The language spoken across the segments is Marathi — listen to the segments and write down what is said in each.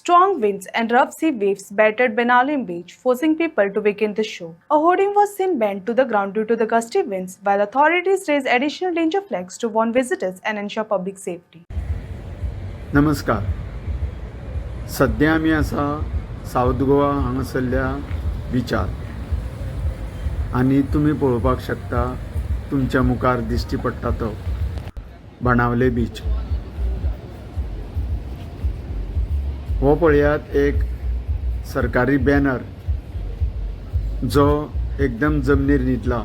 Strong winds and rough sea waves battered Benalim beach, forcing people to vacate the shore. A hoarding was seen bent to the ground due to the gusty winds, while authorities raised additional danger flags to warn visitors and ensure public safety. नमस्कार. सध्या आमी आसा साउथ गोवा हांगासरल्या बिचार आनी तुमी पळोवपाक शकता तुमच्या मुखार दिश्टी पडटा तो बाणावले बीच. हो पळयात एक सरकारी बॅनर जो एकदम जमनीर न्हिदला.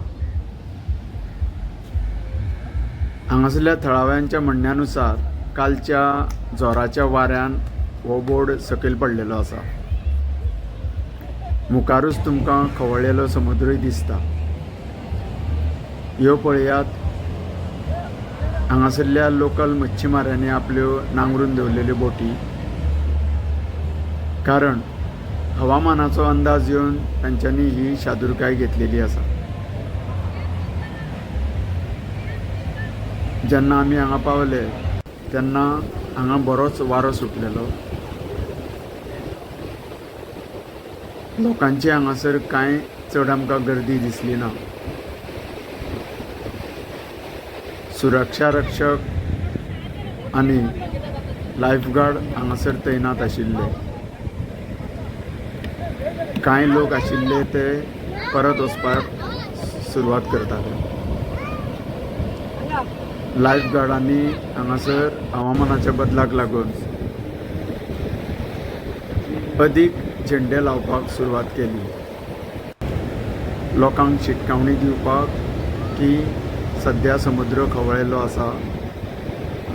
हांगासरल्या थळाव्यांच्या म्हणण्यानुसार कालच्या जोराच्या वाऱ्यान हो बोर्ड सकयल पडलेलो आसा. मुखारूच तुमकां खवळलेलो समुद्रय दिसता. ह्यो पळयात हांगासरल्या लोकल मच्छीमारांनी आपल्यो नांगरून दवरलेल्यो बोटी, कारण हवामानाचो अंदाज येवन तांच्यांनी ही शादुरकाय घेतलेली आसा. जेन्ना आमी हांगा पावले तेन्ना हांगा बरोच वारो सुटलेलो. लोकांची हांगासर कांय चड आमकां गर्दी दिसली ना. सुरक्षा रक्षक आनी लायफगार्ड हांगासर तैनात आशिल्ले. कांय लोक आशिल्ले ते परत वचपाक सुरवात करताले. लायफगार्डांनी हांगासर हवामानाच्या बदलाक लागून अदीक झेंडे लावपाक सुरवात केली. लोकांक शिटकावणी दिवपाक की सध्या समुद्र खवळलेलो आसा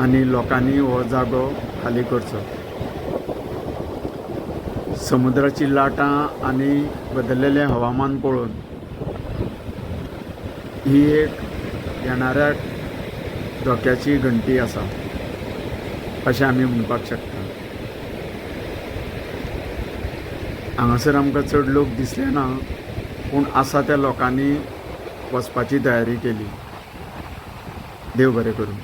आनी लोकांनी हो जागो खाली करचो. समुद्राची लाटां आनी बदललेलें हवामान पळोवन ही एक येणाऱ्या धोक्याची घंटी आसा अशें आमी म्हणपाक शकता. हांगासर आमकां चड लोक दिसले ना, पूण आसा त्या लोकांनी वचपाची तयारी केली. देव बरें करूं.